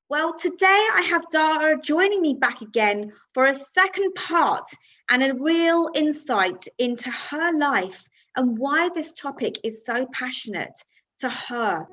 Well, today I have Dhara joining me back again for a second part and a real insight into her life and why this topic is so passionate to her.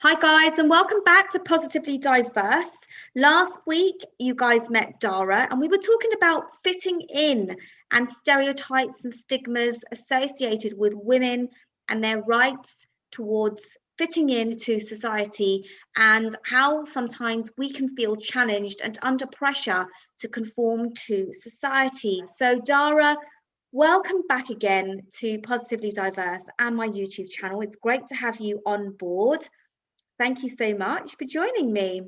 Hi, guys, and welcome back to Positively Diverse. Last week, you guys met Dhara, and we were talking about fitting in and stereotypes and stigmas associated with women and their rights towards fitting into society, and how sometimes we can feel challenged and under pressure to conform to society. So, Dhara, welcome back again to Positively Diverse and my YouTube channel. It's great to have you on board. Thank you so much for joining me.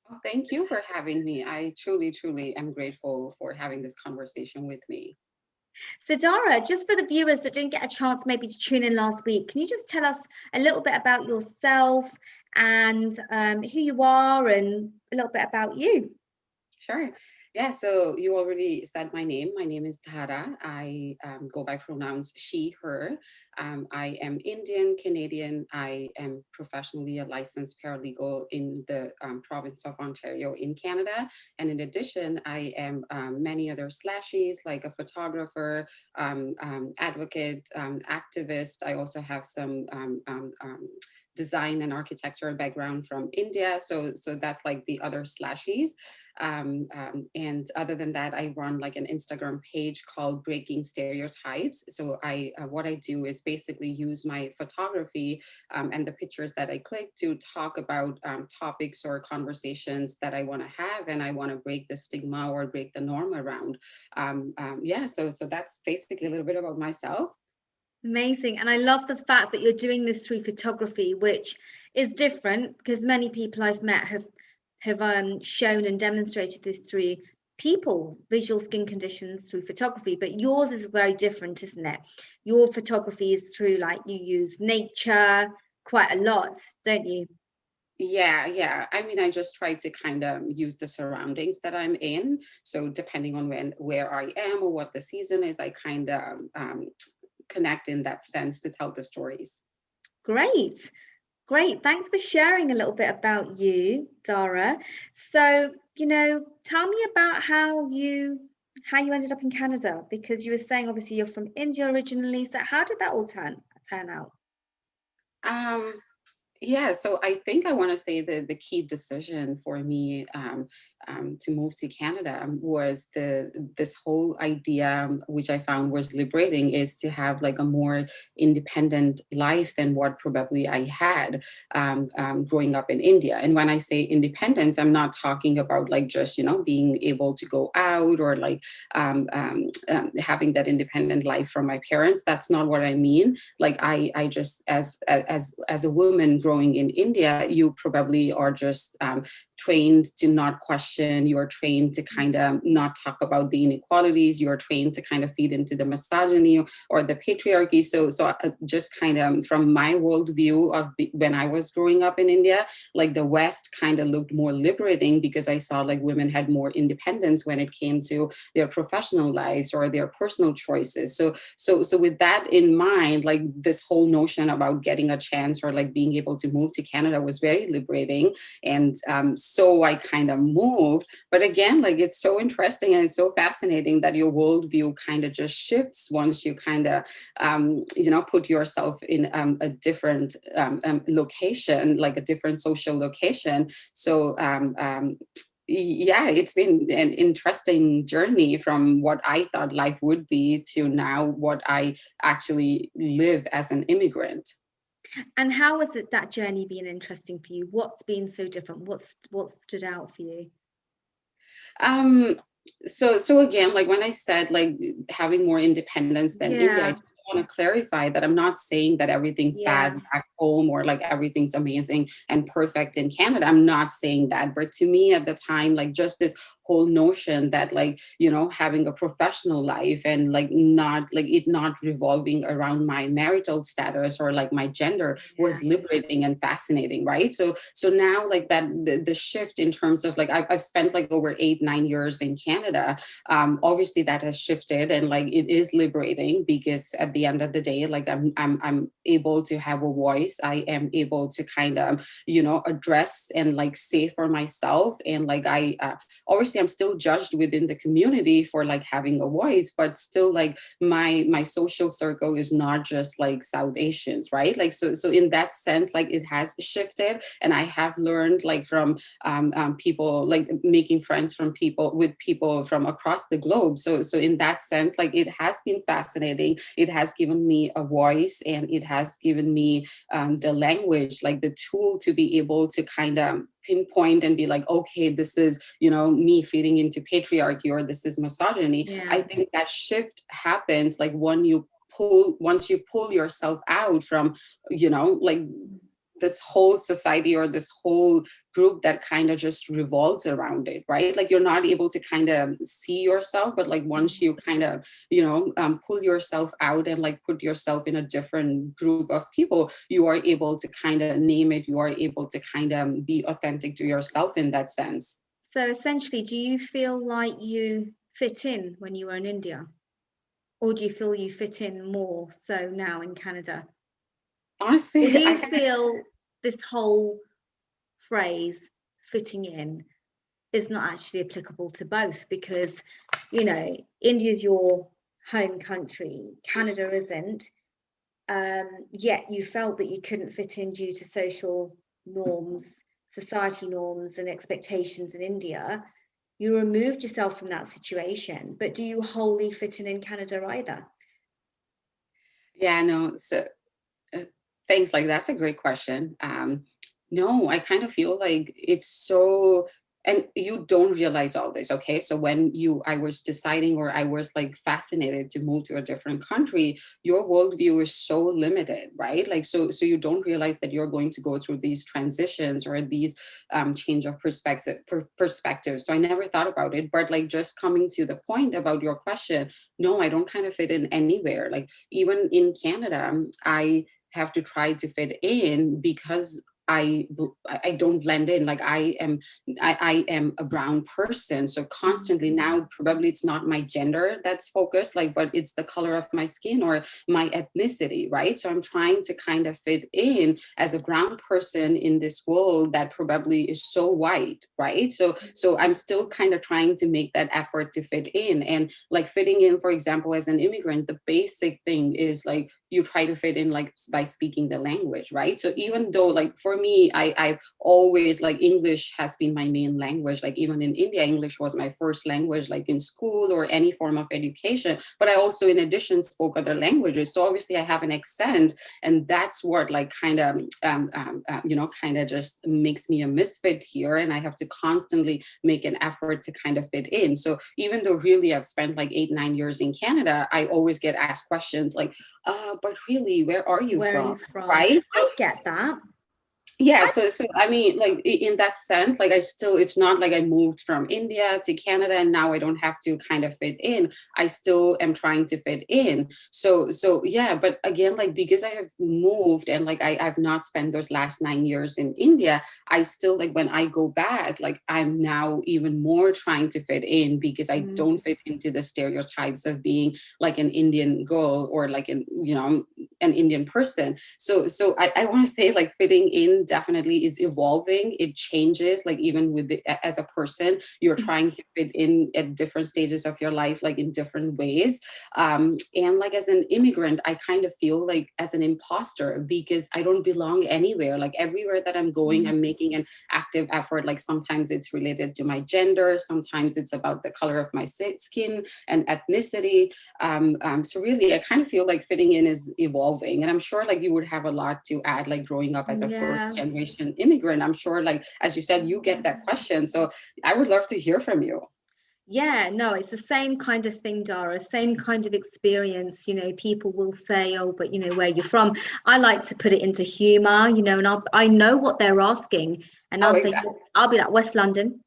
Oh, thank you for having me. I truly, truly am grateful for having this conversation with me. So, Dhara, just for the viewers that didn't get a chance maybe to tune in last week, can you just tell us a little bit about yourself and who you are and a little bit about you? Sure. Yeah, so you already said my name. My name is Dhara. I go by pronouns she, her. I am Indian, Canadian. I am professionally a licensed paralegal in the province of Ontario in Canada. And in addition, I am many other slashies like a photographer, advocate, activist. I also have some design and architecture background from India. So that's like the other slashies. And other than that, I run like an Instagram page called Breaking Stereotypes. So I what I do is basically use my photography and the pictures that I click to talk about topics or conversations that I want to have, and I want to break the stigma or break the norm around. Yeah, so that's basically a little bit about myself. Amazing. And I love the fact that you're doing this through photography, which is different because many people I've met have shown and demonstrated this through people, visual skin conditions through photography. But yours is very different, isn't it? Your photography is through like you use nature quite a lot, don't you? Yeah. I mean, I just try to kind of use the surroundings that I'm in. So depending on where I am or what the season is, I kind of connect in that sense to tell the stories. Great. Great. Thanks for sharing a little bit about you, Dara. So, tell me about how you ended up in Canada because you were saying obviously you're from India originally. So how did that all turn out? Um, Yeah, so I think I want to say the key decision for me to move to Canada was this whole idea, which I found was liberating, is to have like a more independent life than what probably I had growing up in India. And when I say independence, I'm not talking about like just being able to go out or like having that independent life from my parents. That's not what I mean. Like I just as a woman growing in India, you probably are just trained to not question. You are trained to kind of not talk about the inequalities. You are trained to kind of feed into the misogyny or the patriarchy. So just kind of from my worldview of when I was growing up in India, like the West kind of looked more liberating because I saw like women had more independence when it came to their professional lives or their personal choices. So with that in mind, like this whole notion about getting a chance or like being able to move to Canada was very liberating. And so I kind of moved. But again, like it's so interesting and it's so fascinating that your worldview kind of just shifts once you kind of, put yourself in a different location, like a different social location. So yeah, it's been an interesting journey from what I thought life would be to now what I actually live as an immigrant. And how has that journey been interesting for you? What's been so different? What stood out for you? Um, so again, like when I said like having more independence than India, I Yeah, just want to clarify that I'm not saying that everything's yeah, bad back home or like everything's amazing and perfect in Canada. I'm not saying that. But to me at the time, like just this whole notion that like, having a professional life and like not revolving around my marital status or like my gender was liberating and fascinating, right? So now like that the shift in terms of like I've spent like over 8-9 years in Canada. Obviously that has shifted, and like it is liberating because at the end of the day, like I'm able to have a voice. I am able to kind of address and like say for myself, and like I obviously I'm still judged within the community for like having a voice, but still like my social circle is not just like South Asians, right? Like so in that sense, like it has shifted, and I have learned like from people, like making friends from people from across the globe. So in that sense, like it has been fascinating. It has given me a voice, and it has given me the language, like the tool to be able to kind of pinpoint and be like, okay, this is me feeding into patriarchy, or this is misogyny. I think that shift happens like once you pull yourself out from like this whole society or this whole group that kind of just revolves around it, right? Like you're not able to kind of see yourself, but like once you kind of pull yourself out and like put yourself in a different group of people, you are able to kind of name it. You are able to kind of be authentic to yourself in that sense. So essentially, do you feel like you fit in when you were in India, or do you feel you fit in more so now in Canada? Honestly, Or do you feel this whole phrase fitting in is not actually applicable to both? Because India's your home country, Canada isn't, yet you felt that you couldn't fit in due to social norms, society norms and expectations in India. You removed yourself from that situation, but do you wholly fit in Canada either? Yeah, no. So thanks. Like that's a great question. No, I kind of feel like it's so, and you don't realize all this. Okay, so when I was deciding, or I was like fascinated to move to a different country, your worldview is so limited, right? Like so you don't realize that you're going to go through these transitions or these change of perspective. So I never thought about it, but like just coming to the point about your question, no, I don't kind of fit in anywhere. Like even in Canada, I have to try to fit in because I don't blend in. Like I am a brown person, so constantly now probably it's not my gender that's focused, like, but it's the color of my skin or my ethnicity, right? So I'm trying to kind of fit in as a brown person in this world that probably is so white, right? So I'm still kind of trying to make that effort to fit in. And like fitting in, for example, as an immigrant, the basic thing is like you try to fit in like by speaking the language, right? So even though like for me, I've always like English has been my main language. Like even in India, English was my first language, like in school or any form of education. But I also, in addition, spoke other languages. So obviously, I have an accent, and that's what like kind of kind of just makes me a misfit here, and I have to constantly make an effort to kind of fit in. So even though really I've spent like 8-9 years in Canada, I always get asked questions like, but really, where are you Where are from? you from? Right? I get that. Yeah, so I mean, like in that sense, like it's not like I moved from India to Canada and now I don't have to kind of fit in. I still am trying to fit in. So yeah, but again, like because I have moved and like I've not spent those last 9 years in India, I still like when I go back, like I'm now even more trying to fit in because I don't fit into the stereotypes of being like an Indian girl or like an Indian person. So I want to say like fitting in definitely is evolving. It changes, like even with as a person, you're trying to fit in at different stages of your life, like in different ways. And like as an immigrant, I kind of feel like as an imposter because I don't belong anywhere. Like everywhere that I'm going, I'm making an active effort. Like sometimes it's related to my gender, sometimes it's about the color of my skin and ethnicity. So really, I kind of feel like fitting in is evolving, and I'm sure like you would have a lot to add, like growing up as a first generation immigrant. I'm sure, like as you said, you get that question, so I would love to hear from you. Yeah, no, it's the same kind of thing, Dara, same kind of experience. People will say, oh, but where you're from. I like to put it into humor, and I know what they're asking, and Oh, I'll say, exactly. I'll be like West London.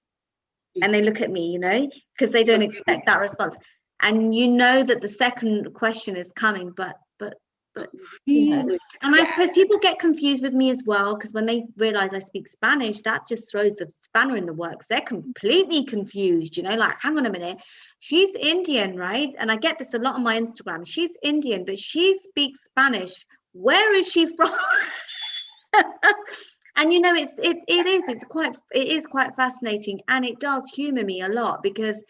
and they look at me, you know, because they don't expect that response. And you know that the second question is coming, but you know. And I suppose people get confused with me as well, because when they realize I speak Spanish, that just throws the spanner in the works. They're completely confused, you know, like, hang on a minute, she's Indian, right? And I get this a lot on my Instagram. She's Indian, but she speaks Spanish. Where is she from? And you know, it is quite fascinating, and it does humor me a lot, because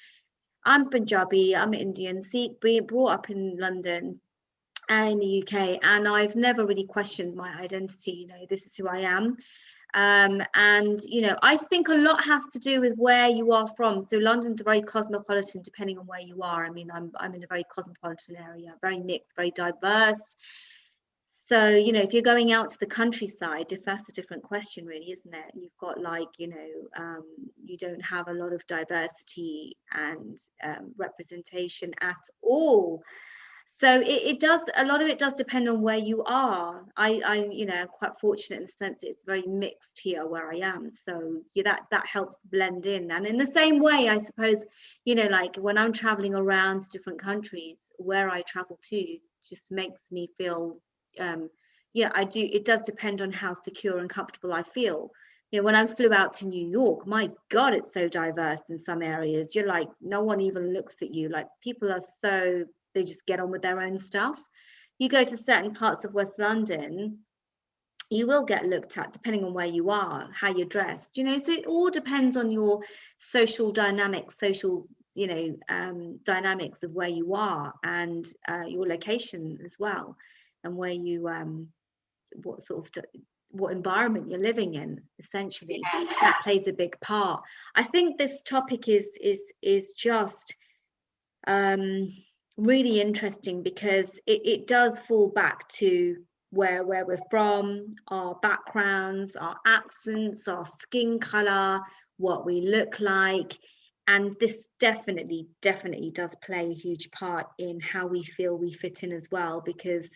I'm Punjabi, I'm Indian, Sikh, being brought up in London and in the UK, and I've never really questioned my identity. You know, this is who I am. And you know, I think a lot has to do with where you are from. So London's very cosmopolitan, depending on where you are. I mean, I'm in a very cosmopolitan area, very mixed, very diverse. So, you know, if you're going out to the countryside, if that's a different question, really, isn't it? You've got, like, you know, you don't have a lot of diversity and representation at all. So it does, a lot of it does depend on where you are. I you know, quite fortunate in the sense that it's very mixed here where I am. So yeah, that helps blend in. And in the same way, I suppose, you know, like when I'm traveling around different countries, where I travel to just makes me feel, yeah, it does depend on how secure and comfortable I feel. You know, when I flew out to New York, my God, it's so diverse in some areas. You're like, no one even looks at you. Like, people are so, they just get on with their own stuff. You go to certain parts of West London, you will get looked at depending on where you are, how you're dressed, you know. So it all depends on your social dynamics, you know, dynamics of where you are, and your location as well, and where you what environment you're living in, essentially. That plays a big part. I think this topic is just really interesting, because it does fall back to where we're from, our backgrounds, our accents, our skin color, what we look like. And this definitely does play a huge part in how we feel we fit in as well, because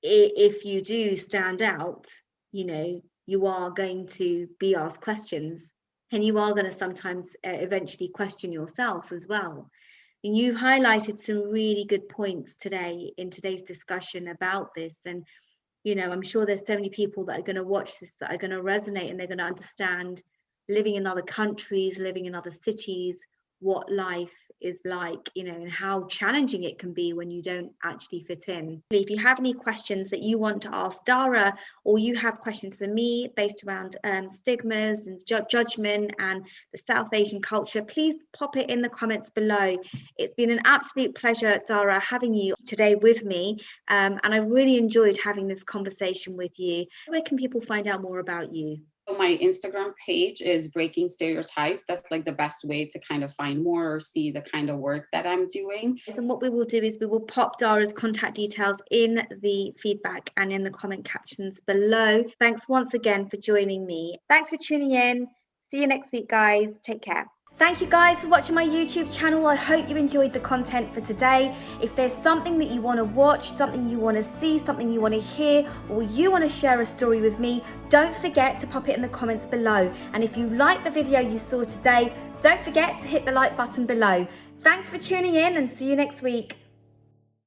if you do stand out, you know, you are going to be asked questions, and you are going to sometimes eventually question yourself as well. And you've highlighted some really good points today in today's discussion about this. And, you know, I'm sure there's so many people that are going to watch this that are going to resonate, and they're going to understand, living in other countries, living in other cities, what life is like, you know, and how challenging it can be when you don't actually fit in. If you have any questions that you want to ask Dhara, or you have questions for me based around stigmas and judgment and the South Asian culture, please pop it in the comments below. It's been an absolute pleasure, Dhara, having you today with me, and I really enjoyed having this conversation with you. Where can people find out more about you? So my Instagram page is Breaking Stereotypes. That's like the best way to kind of find more or see the kind of work that I'm doing. And what we will do is we will pop Dhara's contact details in the feedback and in the comment captions below. Thanks once again for joining me. Thanks for tuning in. See you next week, guys. Take care. Thank you guys for watching my YouTube channel. I hope you enjoyed the content for today. If there's something that you want to watch, something you want to see, something you want to hear, or you want to share a story with me, don't forget to pop it in the comments below. And if you like the video you saw today, don't forget to hit the like button below. Thanks for tuning in, and see you next week.